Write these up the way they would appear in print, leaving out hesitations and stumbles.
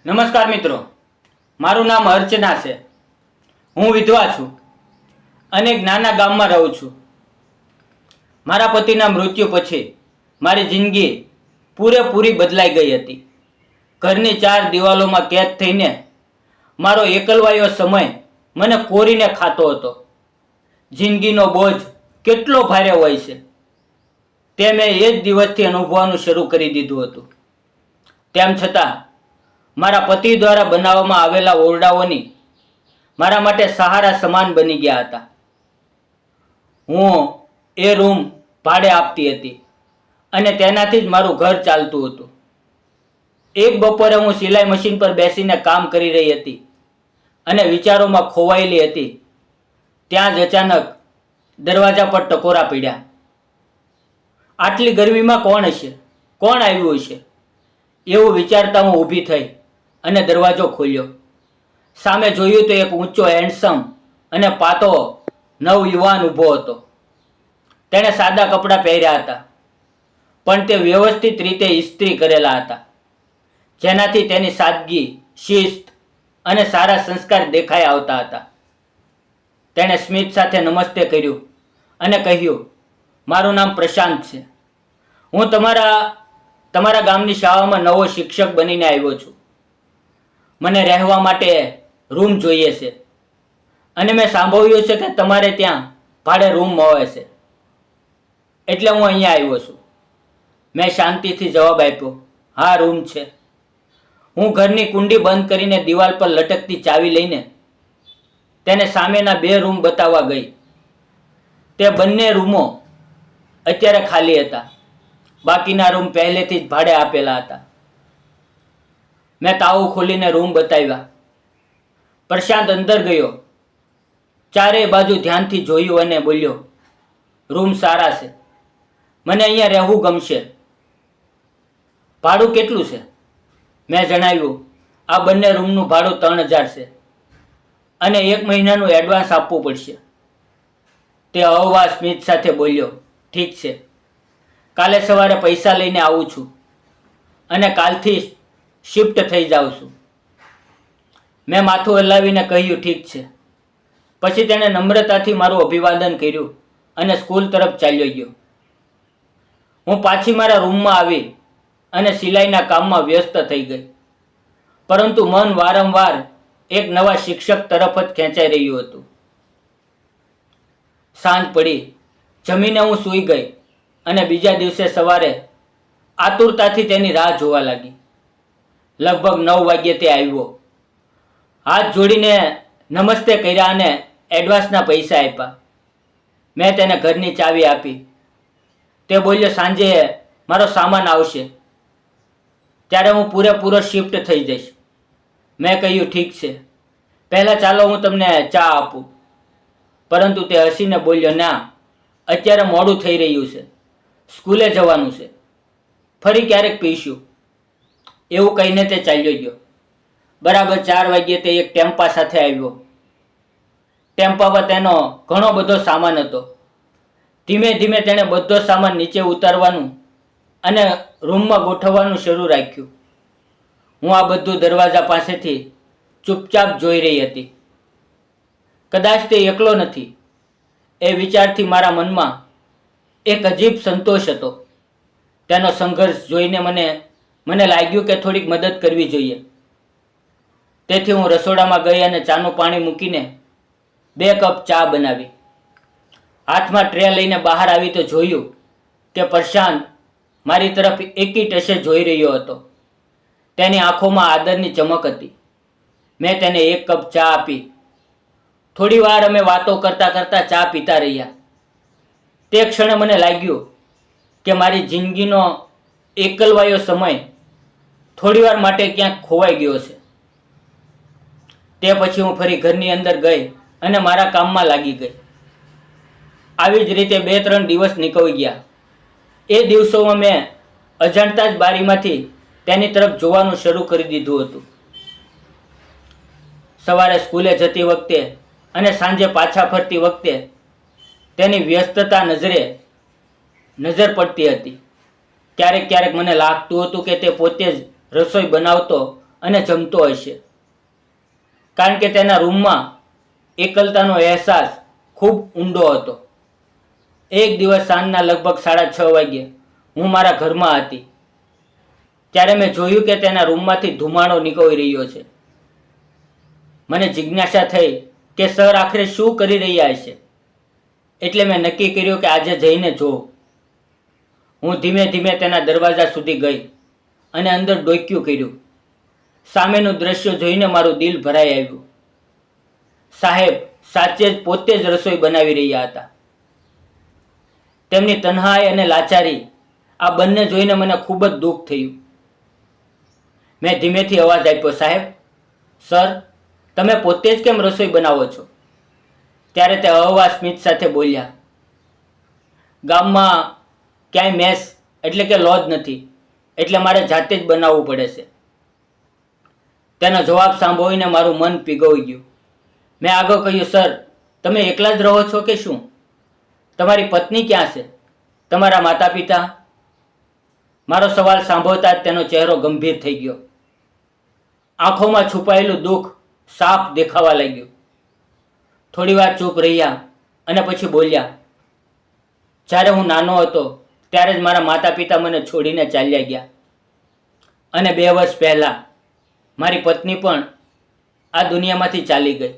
નમસ્કાર મિત્રો, મારું નામ અર્ચના છે. હું વિધવા છું અને એક નાના ગામમાં રહું છું. મારા પતિના મૃત્યુ પછી મારી જિંદગી પૂરેપૂરી બદલાઈ ગઈ હતી. ઘરની ચાર દિવાલોમાં કેદ થઈને મારો એકલવાયો સમય મને કોરીને ખાતો હતો. જિંદગીનો બોજ કેટલો ભારે હોય છે તે મેં એ જ દિવસથી અનુભવવાનું શરૂ કરી દીધું હતું. તેમ છતાં મારા પતિ દ્વારા બનાવવામાં આવેલા ઓરડાઓની મારા માટે સહારા સમાન બની ગયા હતા. હું એ રૂમ ભાડે આપતી હતી અને તેનાથી જ મારું ઘર ચાલતું હતું. એક બપોરે હું સિલાઈ મશીન પર બેસીને કામ કરી રહી હતી અને વિચારોમાં ખોવાયેલી હતી. ત્યાં જ અચાનક દરવાજા પર ટકોરા પડ્યા. આટલી ગરમીમાં કોણ હશે, કોણ આવ્યું હશે એવું વિચારતા હું ઊભી થઈ અને દરવાજો ખોલ્યો. સામે જોયું તો એક ઊંચો, હેન્ડસમ અને પાતો નવયુવાન ઊભો હતો. તેણે સાદા કપડાં પહેર્યા હતા, પણ તે વ્યવસ્થિત રીતે ઇસ્ત્રી કરેલા હતા, જેનાથી તેની સાદગી, શિસ્ત અને સારા સંસ્કાર દેખાઈ આવતા હતા. તેણે સ્મિત સાથે નમસ્તે કર્યું અને કહ્યું, મારું નામ પ્રશાંત છે. હું તમારા ગામની શાળામાં નવો શિક્ષક બનીને આવ્યો છું. મને રહેવા માટે રૂમ જોઈએ છે અને મેં સાંભળ્યું છે કે તમારે ત્યાં ભાડે રૂમ મળે છે, એટલે હું અહીંયા આવ્યો છું. મેં શાંતિથી જવાબ આપ્યો, હા, રૂમ છે. હું ઘરની કુંડી બંધ કરીને દિવાલ પર લટકતી ચાવી લઈને તેને સામેના 2 રૂમ બતાવવા ગઈ. તે બંને રૂમો અત્યારે ખાલી હતા. બાકીના રૂમ પહેલેથી જ ભાડે આપેલા હતા. મેં તાળું ખોલીને રૂમ બતાવ્યા. પ્રશાંત અંદર ગયો, ચારેય બાજુ ધ્યાનથી જોયું અને બોલ્યો, રૂમ સારા છે, મને અહીંયા રહેવું ગમશે. ભાડું કેટલું છે? મેં જણાવ્યું, આ બંને રૂમનું ભાડું 3000 છે અને 1 મહિનાનું એડવાન્સ આપવું પડશે. તે હળવા સ્મિત સાથે બોલ્યો, ઠીક છે, કાલે સવારે પૈસા લઈને આવું છું અને કાલથી શિફ્ટ થઈ જાઉં છું. મેં માથું હલાવીને કહ્યું, ઠીક છે. પછી તેણે નમ્રતાથી મારું અભિવાદન કર્યું અને સ્કૂલ તરફ ચાલ્યો ગયો. હું પાછી મારા રૂમમાં આવી અને સિલાઈના કામમાં વ્યસ્ત થઈ ગઈ, પરંતુ મન વારંવાર એક નવા શિક્ષક તરફ જ ખેંચાઈ રહ્યું હતું. સાંજ પડી, જમીને હું સૂઈ ગઈ અને બીજા દિવસે સવારે આતુરતાથી તેની રાહ જોવા લાગી. લગભગ 9 વાગ્યે તે આવ્યો. હાથ જોડીને નમસ્તે કર્યા અને એડવાન્સના પૈસા આપ્યા. મેં તેને ઘરની ચાવી આપી. તે બોલ્યો, સાંજે મારો સામાન આવશે ત્યારે હું પૂરેપૂરો શિફ્ટ થઈ જઈશ. મેં કહ્યું, ઠીક છે, પહેલાં ચાલો હું તમને ચા આપું. પરંતુ તે હસીને બોલ્યો, ના, અત્યારે મોડું થઈ રહ્યું છે, સ્કૂલે જવાનું છે, ફરી ક્યારેક પીશું. એવું કહીને તે ચાલ્યો ગયો. બરાબર 4 વાગ્યે તે એક ટેમ્પા સાથે આવ્યો. ટેમ્પા પર તેનો ઘણો બધો સામાન હતો. ધીમે ધીમે તેણે બધો સામાન નીચે ઉતારવાનું અને રૂમમાં ગોઠવવાનું શરૂ રાખ્યું. હું આ બધું દરવાજા પાસેથી ચૂપચાપ જોઈ રહી હતી. કદાચ તે એકલો નથી એ વિચારથી મારા મનમાં એક અજીબ સંતોષ હતો. તેનો સંઘર્ષ જોઈને મને લાગ્યું કે થોડીક મદદ કરવી જોઈએ. તેથી હું રસોડામાં ગઈ અને ચાનું પાણી મૂકીને 2 કપ ચા બનાવી. હાથમાં ટ્રે લઈને બહાર આવી તો જોયું કે પ્રશાંત મારી તરફ એકી ટશે જોઈ રહ્યો હતો. તેની આંખોમાં આદરની ચમક હતી. મેં તેને 1 કપ ચા આપી. થોડી વાર અમે વાતો કરતા કરતા ચા પીતા રહ્યા. તે ક્ષણે મને લાગ્યું કે મારી જિંદગીનો એકલવાયો સમય થોડીવાર માટે ક્યાંક ખોવાઈ ગયો છે. તે પછી હું ફરી ઘરની અંદર ગઈ અને મારા કામમાં લાગી ગઈ. આવી જ રીતે 2-3 દિવસ નીકળી ગયા. એ દિવસોમાં મેં અજાણતા જ બારીમાંથી તેની તરફ જોવાનું શરૂ કરી દીધું હતું. સવારે સ્કૂલે જતી વખતે અને સાંજે પાછા ફરતી વખતે તેની વ્યસ્તતા નજર પડતી હતી. ક્યારેક ક્યારેક મને લાગતું હતું કે તે પોતે જ રસોઈ બનાવતો અને જમતો હશે, કારણ કે તેના રૂમમાં એકલતાનો અહેસાસ ખૂબ ઊંડો હતો. એક દિવસ સાંજના લગભગ 6:30 વાગ્યે હું મારા ઘરમાં હતી ત્યારે મેં જોયું કે તેના રૂમમાંથી ધુમાડો નીકળી રહ્યો છે. મને જિજ્ઞાસા થઈ કે સર આખરે શું કરી રહ્યા હશે, એટલે મેં નક્કી કર્યું કે આજે જઈને જોઉં. હું ધીમે ધીમે તેના દરવાજા સુધી ગઈ અને અંદર ડોક્યું કર્યું. સામેનું દ્રશ્ય જોઈને મારું દિલ ભરાઈ આવ્યું. સાહેબ સાચે જ પોતે જ રસોઈ બનાવી રહ્યા હતા. તેમની તન્હાઈ અને લાચારી આ બંને જોઈને મને ખૂબ જ દુઃખ થયું. મેં ધીમેથી અવાજ આપ્યો, સાહેબ, સર, તમે પોતે જ કેમ રસોઈ બનાવો છો? ત્યારે તે અહવા સ્મિત સાથે બોલ્યા, ગામમાં ક્યાંય મેસ એટલે કે લોજ નથી, એટલે મારે જાતે જ બનાવવું પડે છે. તેનો જવાબ સાંભળીને મારું મન પીગળી ગયું. મેં આગળ કહ્યું, સર, તમે એકલા જ રહો છો કે શું? તમારી પત્ની ક્યાં છે? તમારા માતા પિતા? મારો સવાલ સાંભળતા જ તેનો ચહેરો ગંભીર થઈ ગયો. આંખોમાં છુપાયેલું દુઃખ સાફ દેખાવા લાગ્યું. થોડી વાર ચૂપ રહ્યા અને પછી બોલ્યા, જ્યારે હું નાનો હતો ત્યારે જ મારા માતા પિતા મને છોડીને ચાલ્યા ગયા, અને 2 વર્ષ પહેલા મારી પત્ની પણ આ દુનિયામાંથી ચાલી ગઈ.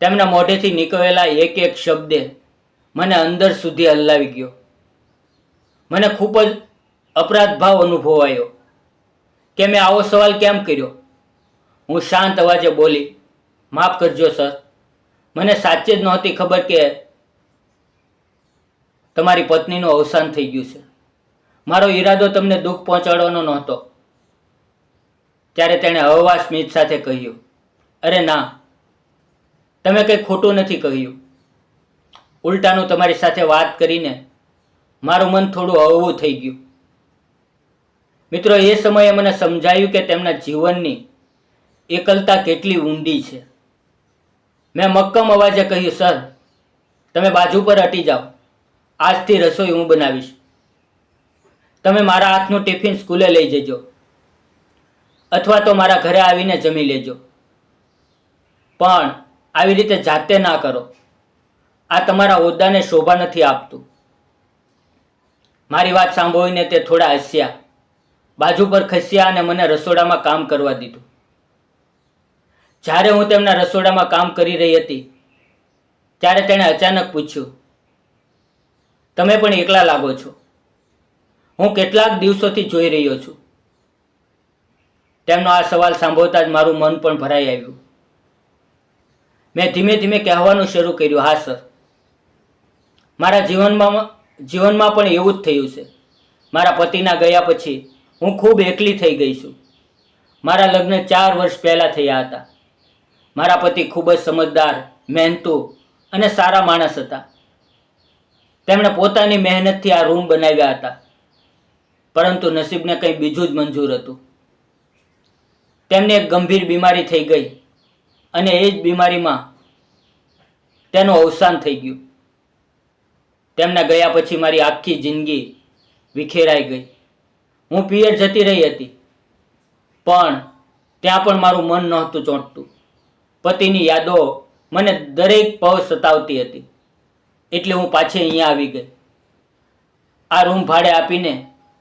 તેમના મોઢેથી નીકળેલા એક એક શબ્દે મને અંદર સુધી હલાવી ગયો. મને ખૂબ જ અપરાધ ભાવ અનુભવાયો કે મેં આવો સવાલ કેમ કર્યો. હું શાંત અવાજે બોલી, માફ કરજો સર, મને સાચે જ નહોતી ખબર કે તમારી પત્નીનું અવસાન થઈ ગયું છે. મારો ઈરાદો તમને દુઃખ પહોંચાડવાનો નહોતો. ત્યારે તેણે હળવા સ્મિત સાથે કહ્યું, અરે ના, તમે કંઈ ખોટું નથી કહ્યું. ઉલટાનું તમારી સાથે વાત કરીને મારું મન થોડું હળવું થઈ ગયું. મિત્રો, એ સમયે મને સમજાયું કે તેમના જીવનની એકલતા કેટલી ઊંડી છે. મેં મક્કમ અવાજે કહ્યું, સર, તમે બાજુ પર હટી જાઓ. આજથી રસોઈ હું બનાવીશ. તમે મારા હાથનું ટિફિન સ્કૂલે લઈ જજો, અથવા તો મારા ઘરે આવીને જમી લેજો. પણ આવી રીતે જાતે ના કરો. આ તમારા હોદ્દાને શોભા નથી આપતું. મારી વાત સાંભળીને તે થોડા હસ્યા, બાજુ પર ખસ્યા અને મને રસોડામાં કામ કરવા દીધું. જ્યારે હું તેમના રસોડામાં કામ કરી રહી હતી ત્યારે તેણે અચાનક પૂછ્યું, તમે પણ એકલા લાગો છો? હું કેટલાક દિવસોથી જોઈ રહ્યો છું. તેમનો આ સવાલ સાંભળતા જ મારું મન પણ ભરાઈ આવ્યું. મેં ધીમે ધીમે કહેવાનું શરૂ કર્યું, હા સર, મારા જીવનમાં પણ એવું જ થયું છે. મારા પતિના ગયા પછી હું ખૂબ એકલી થઈ ગઈ છું. મારા લગ્ન 4 વર્ષ પહેલાં થયા હતા. મારા પતિ ખૂબ જ સમજદાર, મહેનતુ અને સારા માણસ હતા. તેમણે પોતાની મહેનતથી આ રૂમ બનાવ્યા હતા, પરંતુ નસીબને કંઈ બીજું જ મંજૂર હતું. તેમને એક ગંભીર બીમારી થઈ ગઈ અને એ જ બીમારીમાં તેનું અવસાન થઈ ગયું. તેમના ગયા પછી મારી આખી જિંદગી વિખેરાઈ ગઈ. હું પિયર જતી રહી હતી, પણ ત્યાં પણ મારું મન નહોતું ચોંટતું. પતિની યાદો મને દરેક પળ સતાવતી હતી, એટલે હું પાછી અહીંયા આવી ગઈ. આ રૂમ ભાડે આપીને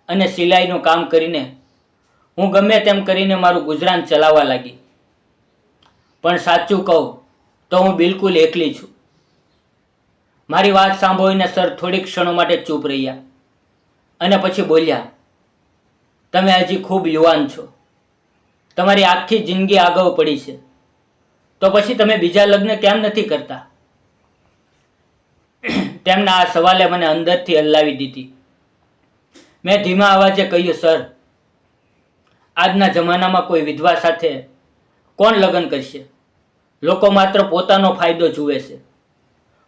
અને સિલાઈનું કામ કરીને હું ગમે તેમ કરીને મારું ગુજરાન ચલાવવા લાગી. પણ સાચું કહું તો હું બિલકુલ એકલી છું. મારી વાત સાંભળીને સર થોડીક ક્ષણો માટે ચૂપ રહ્યા અને પછી બોલ્યા, તમે હજી ખૂબ યુવાન છો. તમારી આખી જિંદગી આગળ પડી છે, તો પછી તમે બીજા લગ્ન કેમ નથી કરતા? તેમના આ સવાલે મને અંદરથી હલાવી દીધી. મેં ધીમા અવાજે કહ્યું, સર, આજના જમાનામાં કોઈ વિધવા સાથે કોણ લગ્ન કરશે? લોકો માત્ર પોતાનો ફાયદો જુએ છે.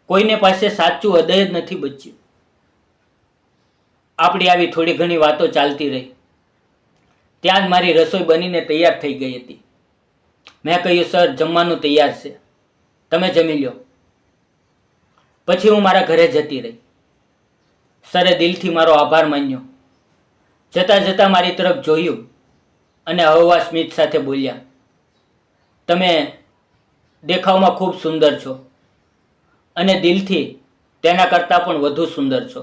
કોઈને પાસે સાચું હૃદય જ નથી બચ્યું. આપણી આવી થોડી ઘણી વાતો ચાલતી રહી. ત્યાં જ મારી રસોઈ બનીને તૈયાર થઈ ગઈ હતી. મેં કહ્યું, સર, જમવાનું તૈયાર છે, તમે જમી લો. પછી હું મારા ઘરે જતી રહી. સરે દિલથી મારો આભાર માન્યો. જતાં જતાં મારી તરફ જોયું અને હળવા સ્મિત સાથે બોલ્યા, તમે દેખાવમાં ખૂબ સુંદર છો અને દિલથી તેના કરતાં પણ વધુ સુંદર છો.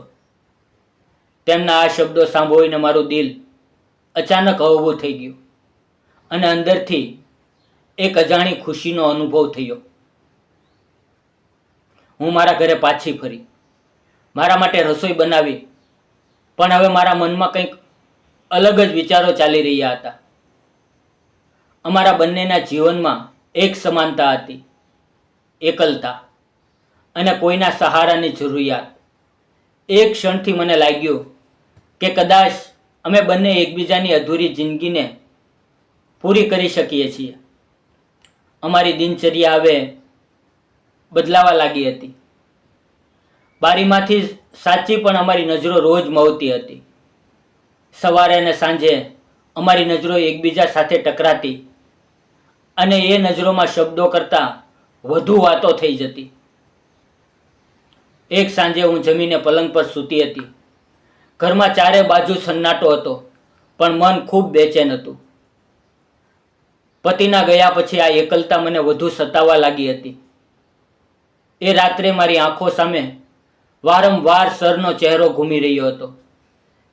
તેમના આ શબ્દો સાંભળીને મારું દિલ અચાનક હળવું થઈ ગયું અને અંદરથી એક અજાણી ખુશીનો અનુભવ થયો. હું મારા ઘરે પાછી ફરી, મારા માટે રસોઈ બનાવી, પણ હવે મારા મનમાં કંઈક અલગ જ વિચારો ચાલી રહ્યા હતા. અમારા બંનેના જીવનમાં એક સમાનતા હતી, એકલતા અને કોઈના સહારાની જરૂરિયાત. એક ક્ષણથી મને લાગ્યું કે કદાચ અમે બંને એકબીજાની અધૂરી જિંદગીને પૂરી કરી શકીએ છીએ. અમારી દિનચર્યા હવે બદલાવા લાગી હતી. બારીમાંથી સાચી પણ અમારી નજરો રોજ મવતી હતી. સવારે અને સાંજે અમારી નજરો એકબીજા સાથે ટકરાતી અને એ નજરોમાં શબ્દો કરતાં વધુ વાતો થઈ જતી. એક સાંજે હું જમીને પલંગ પર સૂતી હતી. ઘરમાં ચારે બાજુ સન્નાટો હતો, પણ મન ખૂબ બેચેન હતું. પતિના ગયા પછી આ એકલતા મને વધુ સતાવવા લાગી હતી. એ રાત્રે મારી આંખો સામે વારંવાર સરનો ચહેરો ઘૂમી રહ્યો હતો.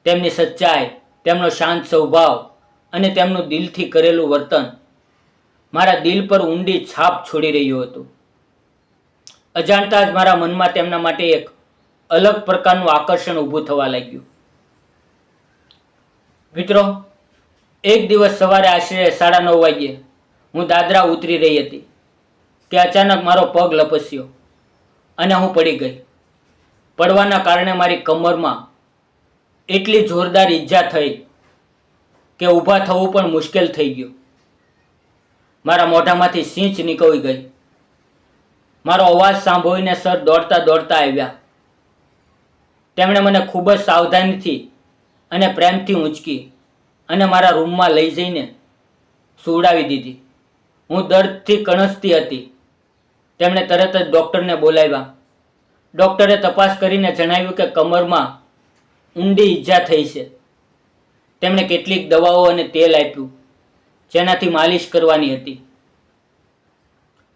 તેમની સચ્ચાઈ, તેમનો શાંત સ્વભાવ અને તેમનું દિલથી કરેલું વર્તન મારા દિલ પર ઊંડી છાપ છોડી રહ્યું હતું. અજાણતા જ મારા મનમાં તેમના માટે એક અલગ પ્રકારનું આકર્ષણ ઊભું થવા લાગ્યું. મિત્રો, એક દિવસ સવારે આશરે 9:30 વાગ્યે હું દાદરા ઉતરી રહી હતી કે અચાનક મારો પગ લપસ્યો અને હું પડી ગઈ. પડવાના કારણે મારી કમરમાં એટલી જોરદાર ઈજા થઈ કે ઊભા થવું પણ મુશ્કેલ થઈ ગયું. મારા મોઢામાંથી સિંચ નીકળી ગઈ. મારો અવાજ સાંભળીને સર દોડતા દોડતા આવ્યા. તેમણે મને ખૂબ જ સાવધાનીથી અને પ્રેમથી ઊંચકી અને મારા રૂમમાં લઈ જઈને સુવડાવી દીધી. હું દર્દથી કણસતી હતી. તેમણે તરત જ ડૉક્ટરને બોલાવ્યા. ડૉક્ટરે તપાસ કરીને જણાવ્યું કે કમરમાં ઊંડી ઈજા થઈ છે. તેમણે કેટલીક દવાઓ અને તેલ આપ્યું જેનાથી માલિશ કરવાની હતી.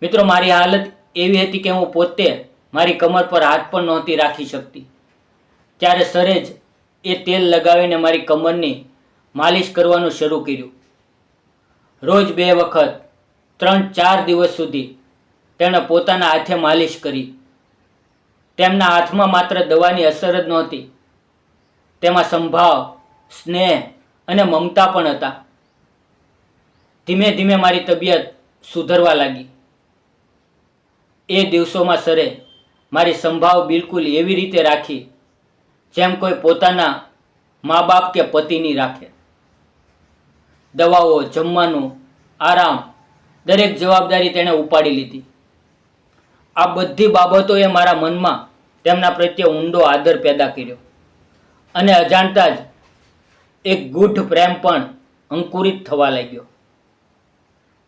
મિત્રો, મારી હાલત એવી હતી કે હું પોતે મારી કમર પર હાથ પણ નહોતી રાખી શકતી. ત્યારે સરે જ એ તેલ લગાવીને મારી કમરની માલિશ કરવાનું શરૂ કર્યું. રોજ 2 વખત 3-4 દિવસ સુધી તેમણે પોતાના હાથે માલિશ કરી. તેમના હાથમાં માત્ર દવાની અસર જ નહોતી, તેમાં સંભાવ, સ્નેહ અને મમતા પણ હતા. ધીમે ધીમે મારી તબિયત સુધરવા લાગી. એ દિવસોમાં સરે મારી સંભાવ બિલકુલ એવી રીતે રાખી જેમ કોઈ પોતાના મા બાપ કે પતિની રાખે. દવાઓ, જમવાનું, આરામ, દરેક જવાબદારી તેણે ઉપાડી લીધી. આ બધી બાબતોએ મારા મનમાં તેમના પ્રત્યે ઊંડો આદર પેદા કર્યો અને અજાણતા જ એક ગૂઢ પ્રેમ પણ અંકુરિત થવા લાગ્યો.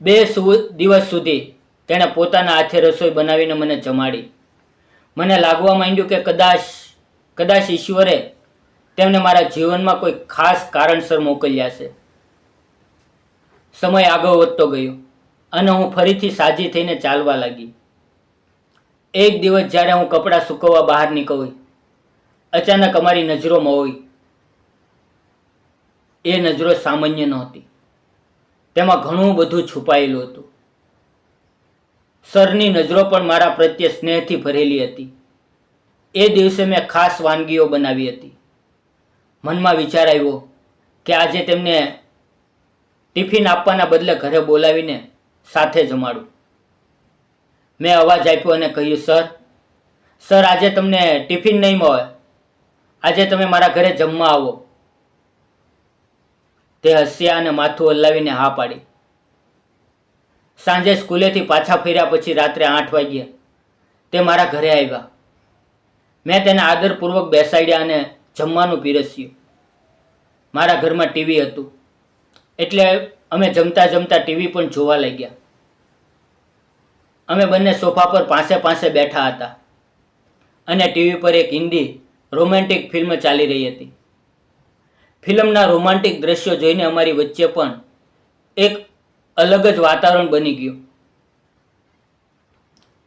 2 દિવસ સુધી તેણે પોતાના હાથે રસોઈ બનાવીને મને જમાડી. મને લાગવા માંડ્યું કે કદાચ ઈશ્વરે તેમને મારા જીવનમાં કોઈ ખાસ કારણસર મોકલ્યા છે. સમય આગળ વધતો ગયો અને હું ફરીથી સાજી થઈને ચાલવા લાગી. એક દિવસ જ્યારે હું કપડાં સૂકવવા બહાર નીકળી, અચાનક અમારી નજરો મળી. એ નજરો સામાન્ય નહોતી. તેમાં ઘણું બધું છુપાયેલું હતું. સરની નજરો પણ મારા પ્રત્યે સ્નેહથી ભરેલી હતી. એ દિવસે મેં ખાસ વાનગીઓ બનાવી હતી. મનમાં વિચાર આવ્યો કે આજે તેમને ટિફિન આપવાના બદલે ઘરે બોલાવીને સાથે જમાડું. મેં અવાજ આપ્યો અને કહ્યું, સર, આજે તમને ટિફિન નહીં મળે. આજે તમે મારા ઘરે જમવા આવો. તે હસ્યા અને માથું હલાવીને હા પાડી. સાંજે સ્કૂલેથી પાછા ફર્યા પછી રાત્રે 8 વાગ્યે તે મારા ઘરે આવ્યા. મેં તેને આદરપૂર્વક બેસાડ્યા અને જમવાનું પીરસ્યું. મારા ઘરમાં ટીવી હતું એટલે અમે જમતા જમતા ટીવી પણ જોવા લાગ્યા. અમે બંને સોફા પર પાસે બેઠા હતા અને ટીવી પર એક હિન્દી રોમેન્ટિક ફિલ્મ ચાલી રહી હતી. ફિલ્મના રોમાન્ટિક દ્રશ્યો જોઈને અમારી વચ્ચે પણ એક અલગ જ વાતાવરણ બની ગયું.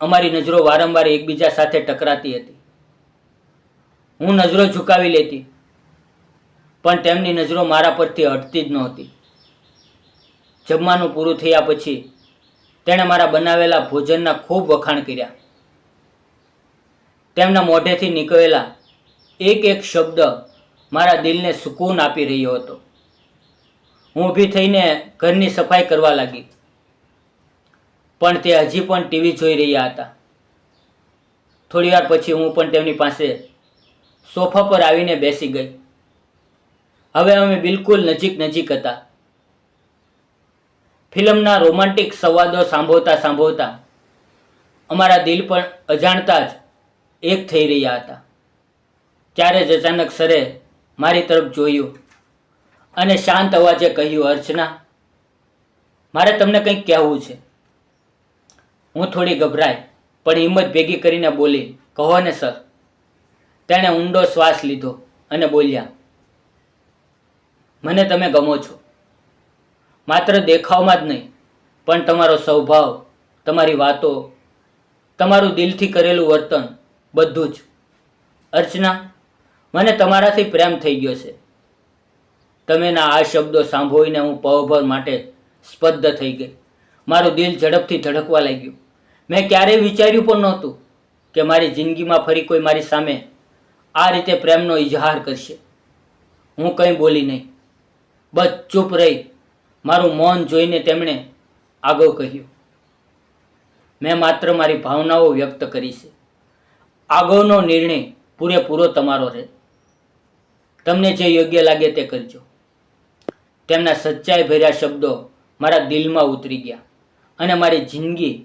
અમારી નજરો વારંવાર એકબીજા સાથે ટકરાતી હતી. હું નજરો ઝુકાવી લેતી, પણ તેમની નજરો મારા પરથી હટતી જ નહોતી. જમવાનું પૂરું થયા પછી તેણે મારા બનાવેલા ભોજનના ખૂબ વખાણ કર્યા. તેમના મોઢેથી નીકળેલા એક એક શબ્દ મારા દિલને સુકૂન આપી રહ્યો હતો. હું ઊભી થઈને ઘરની સફાઈ કરવા લાગી, પણ તે હજી પણ ટીવી જોઈ રહ્યા હતા. થોડી વાર પછી હું પણ તેમની પાસે સોફા પર આવીને બેસી ગઈ. હવે અમે બિલકુલ નજીક નજીક હતા. ફિલ્મના રોમાન્ટિક સંવાદો સાંભળતા સાંભળતા અમારા દિલ પણ અજાણતા જ એક થઈ રહ્યા હતા. ત્યારે જ અચાનક સરે મારી તરફ જોયું અને શાંત અવાજે કહ્યું, અર્ચના, મારે તમને કંઈક કહેવું છે. હું થોડી ગભરાઈ, પણ હિંમત ભેગી કરીને બોલી, કહો ને સર. તેણે ઊંડો શ્વાસ લીધો અને બોલ્યા, મને તમે ગમો છો. માત્ર દેખાવમાં જ નહીં, પણ તમારો સ્વભાવ, તમારી વાતો, તમારું દિલથી કરેલું વર્તન, બધું જ. અર્ચના, મને તમારાથી પ્રેમ થઈ ગયો છે. તમેના આ શબ્દો સાંભળીને હું પળભર માટે સ્તબ્ધ થઈ ગઈ. મારું દિલ ઝડપથી ધડકવા લાગ્યું. મેં ક્યારેય વિચાર્યું પણ નહોતું કે મારી જિંદગીમાં ફરી કોઈ મારી સામે આ રીતે પ્રેમનો ઇજહાર કરશે. હું કંઈ બોલી નહીં, બસ ચૂપ રહી. મારું મૌન જોઈને તેમણે આગળ કહ્યું, મેં માત્ર મારી ભાવનાઓ વ્યક્ત કરી છે. આગળનો નિર્ણય પૂરેપૂરો તમારો રહે. તમને જે યોગ્ય લાગે તે કરજો. તેમના સચ્ચાઈ ભર્યા શબ્દો મારા દિલમાં ઉતરી ગયા અને મારી જિંદગી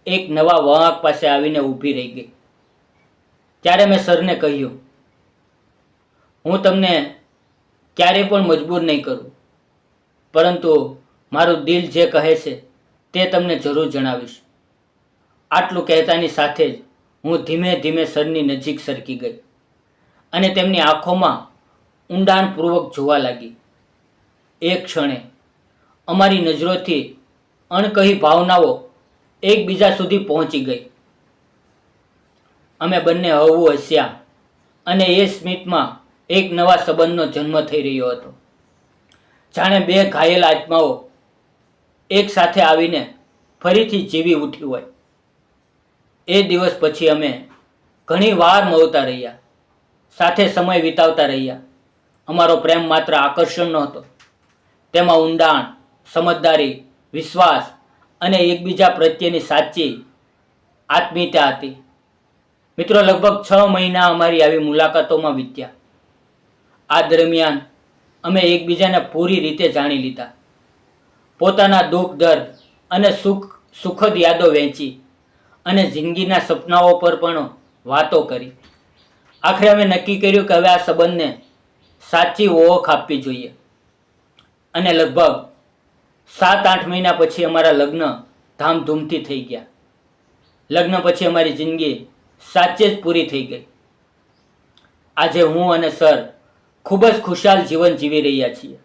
એક નવા વળાંક પાસે આવીને ઊભી રહી ગઈ. ત્યારે મેં સરને કહ્યું, હું તમને ક્યારેય પણ મજબૂર નહીં કરું, પરંતુ મારું દિલ જે કહે છે તે તમને જરૂર જણાવીશ. આટલું કહેતાની સાથે જ હું ધીમે ધીમે સરની નજીક સરકી ગઈ અને તેમની આંખોમાં ઊંડાણપૂર્વક જોવા લાગી. એક ક્ષણે અમારી નજરોથી અણકહી ભાવનાઓ એકબીજા સુધી પહોંચી ગઈ. અમે બંને હળવું હસ્યા અને એ સ્મિતમાં એક નવા સંબંધનો જન્મ થઈ રહ્યો હતો. જાણે બે ઘાયલ આત્માઓ એક સાથે આવીને ફરીથી જીવી ઉઠી હોય. એ દિવસ પછી અમે ઘણી વાર મળતા રહ્યા, સાથે સમય વિતાવતા રહ્યા. અમારો પ્રેમ માત્ર આકર્ષણ નહોતો, તેમાં ઊંડાણ, સમજદારી, વિશ્વાસ અને એકબીજા પ્રત્યેની સાચી આત્મીયતા હતી. મિત્રો, લગભગ 6 મહિના અમારી આવી મુલાકાતોમાં વીત્યા. આ દરમિયાન અમે એકબીજાને પૂરી રીતે જાણી લીધા. પોતાના દુઃખ, દર્દ અને સુખદ યાદો વહેંચી અને જિંદગીના સપનાઓ પર પણ વાતો કરી. આખરે અમે નક્કી કર્યું કે હવે આ સંબંધને સાચી ઓળખ આપવી જોઈએ. અને લગભગ 7-8 મહિના પછી અમારા લગ્ન ધામધૂમથી થઈ ગયા. લગ્ન પછી અમારી જિંદગી સાચે જ પૂરી થઈ ગઈ. આજે હું અને સર ખૂબ જ ખુશાલ જીવન જીવી રહ્યા છીએ.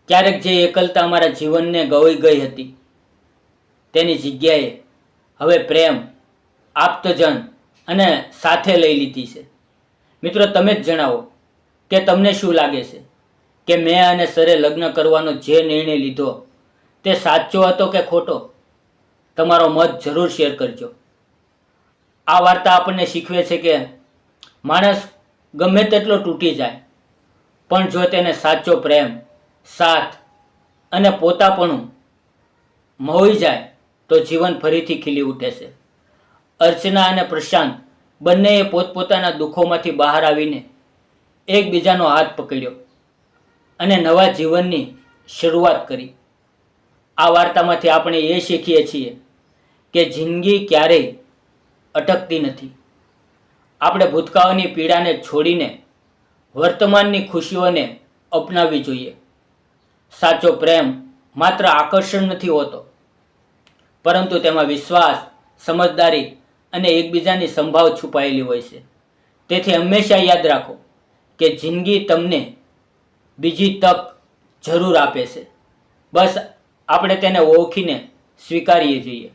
ક્યારેક જે એકલતા અમારા જીવનને ગળી ગઈ હતી, તેની જગ્યાએ હવે પ્રેમ, આપ્તજન અને સાથે લઈ લીધી છે. મિત્રો, તમે જ જણાવો કે તમને શું લાગે છે કે મેં અને સરે લગ્ન કરવાનો જે નિર્ણય લીધો તે સાચો હતો કે ખોટો? તમારો મત જરૂર શેર કરજો. આ વાર્તા આપણને શીખવે છે કે માણસ ગમે તેટલો તૂટી જાય, પણ જો તેને સાચો પ્રેમ, સાથ અને પોતાપણું મળી જાય તો જીવન ફરીથી ખીલી ઉઠે છે. અર્ચના અને પ્રશાંત બંનેએ પોતપોતાના દુઃખોમાંથી બહાર આવીને એકબીજાનો હાથ પકડ્યો અને નવા જીવનની શરૂઆત કરી. આ વાર્તામાંથી આપણે એ શીખીએ છીએ કે જિંદગી ક્યારેય અટકતી નથી. આપણે ભૂતકાળની પીડાને છોડીને વર્તમાનની ખુશીઓને અપનાવવી જોઈએ. સાચો પ્રેમ માત્ર આકર્ષણ નથી હોતો, પરંતુ તેમાં વિશ્વાસ, સમજદારી અને એકબીજાની સંભાળ છુપાયેલી હોય છે. તેથી હંમેશા યાદ રાખો કે જિંદગી તમને બીજી તક જરૂર આપે છે. બસ આપણે તેને ઓળખીને સ્વીકારીએ છીએ.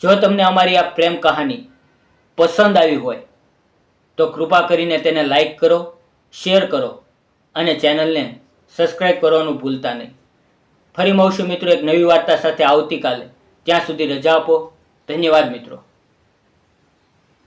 જો તમને અમારી આ પ્રેમ કહાની પસંદ આવી હોય તો કૃપા કરીને તેને લાઈક કરો, શેર કરો અને ચેનલને સબસ્ક્રાઈબ કરવાનું ભૂલતા નહીં. ફરી મળશું મિત્રો એક નવી વાર્તા સાથે આવતીકાલે. ત્યાં સુધી રજા આપો. ધન્યવાદ મિત્રો.